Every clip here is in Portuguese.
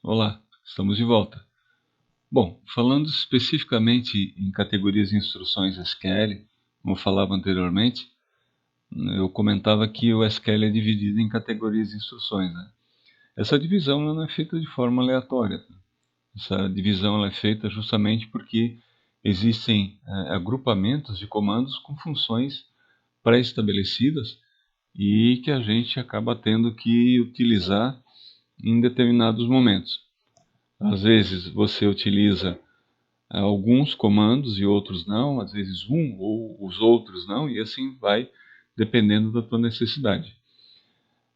Olá, estamos de volta. Bom, falando especificamente em categorias de instruções SQL, como eu falava anteriormente, eu comentava que o SQL é dividido em categorias de instruções, né? Essa divisão não é feita de forma aleatória. Essa divisão ela é feita justamente porque existem agrupamentos de comandos com funções pré-estabelecidas e que a gente acaba tendo que utilizar em determinados momentos. Às vezes você utiliza alguns comandos e outros não, às vezes um ou os outros não, e assim vai, dependendo da tua necessidade.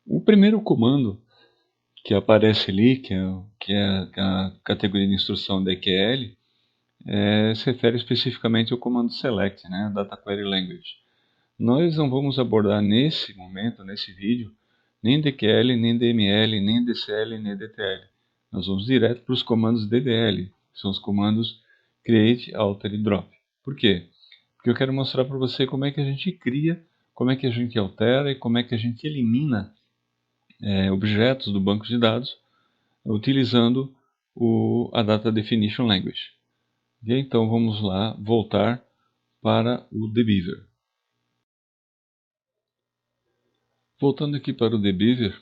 O primeiro comando que aparece ali, que é a categoria de instrução DQL, se refere especificamente ao comando select, né, Data Query Language. Nós não vamos abordar nesse momento, nesse vídeo, nem DQL, nem DML, nem DCL, nem DTL. Nós vamos direto para os comandos DDL, que são os comandos Create, Alter e Drop. Por quê? Porque eu quero mostrar para você como é que a gente cria, como é que a gente altera e como é que a gente elimina objetos do banco de dados utilizando a Data Definition Language. E então vamos lá voltar para o dbeaver. Voltando aqui para o dbeaver,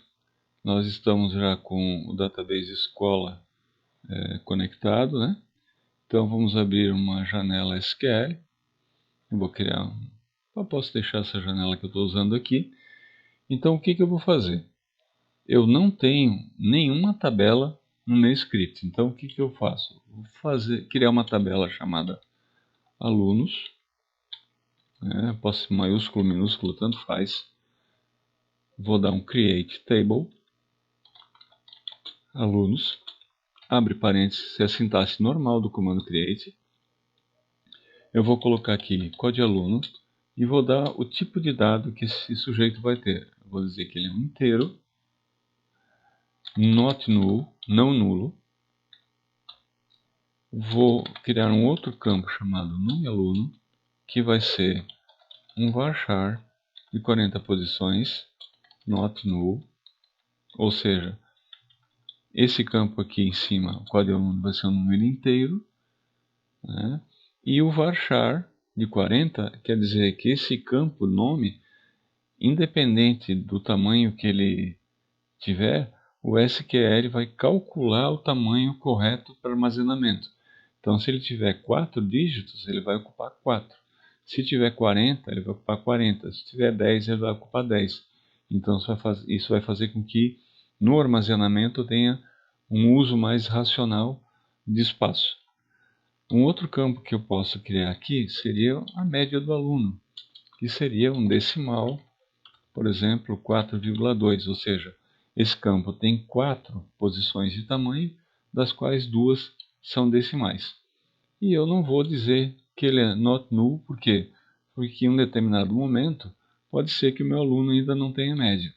nós estamos já com o database escola conectado, né? Então vamos abrir uma janela SQL. Eu vou criar eu posso deixar essa janela que eu estou usando aqui. Então o que eu vou fazer? Eu não tenho nenhuma tabela no meu script. Então o que eu faço? Vou criar uma tabela chamada alunos. Posso ser maiúsculo, minúsculo, tanto faz. Vou dar um create table alunos. Abre parênteses, é a sintaxe normal do comando create. Eu vou colocar aqui código aluno e vou dar o tipo de dado que esse sujeito vai ter. Eu vou dizer que ele é um inteiro, not null, não nulo. Vou criar um outro campo chamado nomeAluno, que vai ser um varchar de 40 posições, not null, ou seja, esse campo aqui em cima, o código aluno vai ser um número inteiro, né? E o varchar de 40 quer dizer que esse campo nome, independente do tamanho que ele tiver, o SQL vai calcular o tamanho correto para armazenamento. Então, se ele tiver 4 dígitos, ele vai ocupar 4. Se tiver 40, ele vai ocupar 40. Se tiver 10, ele vai ocupar 10. Então, isso vai fazer com que no armazenamento tenha um uso mais racional de espaço. Um outro campo que eu posso criar aqui seria a média do aluno, que seria um decimal, por exemplo, 4,2, ou seja, esse campo tem 4 posições de tamanho, das quais 2 são decimais. E eu não vou dizer que ele é not null, por quê? Porque em um determinado momento pode ser que o meu aluno ainda não tenha média.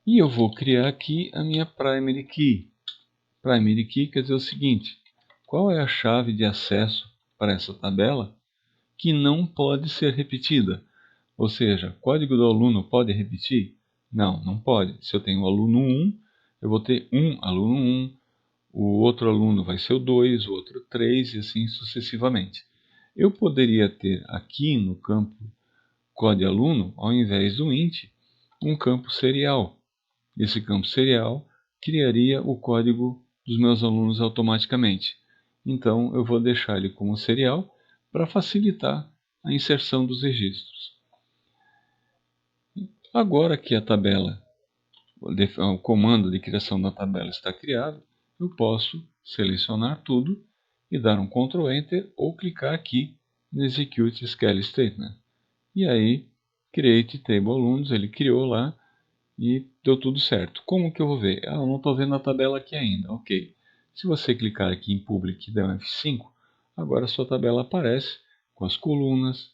E eu vou criar aqui a minha primary key. Primary key quer dizer o seguinte: qual é a chave de acesso para essa tabela que não pode ser repetida? Ou seja, código do aluno pode repetir? Não, não pode. Se eu tenho o aluno 1, eu vou ter um aluno 1, o outro aluno vai ser o 2, o outro 3 e assim sucessivamente. Eu poderia ter aqui no campo código aluno, ao invés do int, um campo serial. Esse campo serial criaria o código dos meus alunos automaticamente. Então eu vou deixar ele como serial para facilitar a inserção dos registros. Agora que a tabela, o comando de criação da tabela está criado, eu posso selecionar tudo e dar um Ctrl Enter ou clicar aqui no Execute SQL Statement. E aí, Create Table Alunos, ele criou lá e deu tudo certo. Como que eu vou ver? Eu não estou vendo a tabela aqui ainda. Ok. Se você clicar aqui em Public e der um F5, agora a sua tabela aparece com as colunas,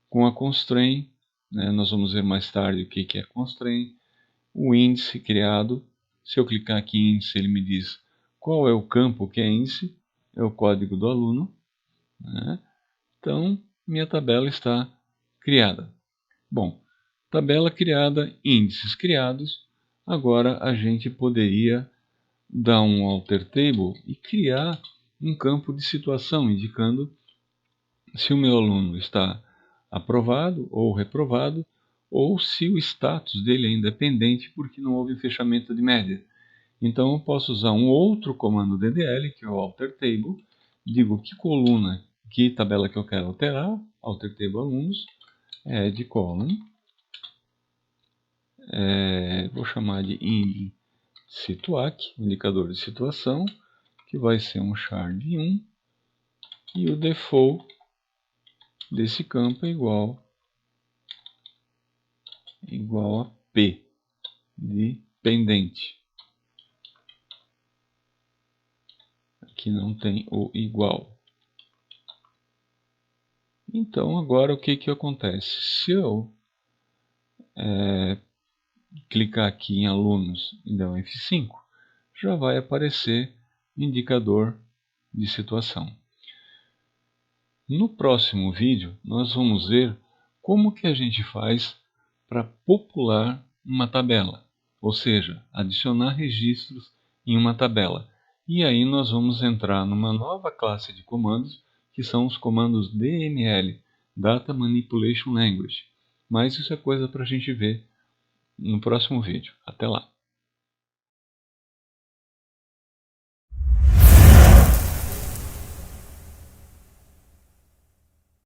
com a constraint, né? Nós vamos ver mais tarde o que é constraint, o índice criado. Se eu clicar aqui em índice, ele me diz qual é o campo que é índice, é o código do aluno, né? Então, minha tabela está criada. Bom, tabela criada, índices criados. Agora a gente poderia dar um alter table e criar um campo de situação, indicando se o meu aluno está aprovado ou reprovado, ou se o status dele ainda é pendente porque não houve fechamento de média. Então eu posso usar um outro comando DDL, que é o alter table, digo que coluna, que tabela que eu quero alterar, alter table alunos, add column, vou chamar de ind situac, indicador de situação, que vai ser um char de 1, e o default desse campo é igual a P, de pendente. Aqui não tem o igual. Então agora o que acontece? Se eu clicar aqui em alunos e der um F5, já vai aparecer indicador de situação. No próximo vídeo, nós vamos ver como que a gente faz para popular uma tabela, ou seja, adicionar registros em uma tabela. E aí nós vamos entrar numa nova classe de comandos, que são os comandos DML, Data Manipulation Language. Mas isso é coisa para a gente ver no próximo vídeo. Até lá!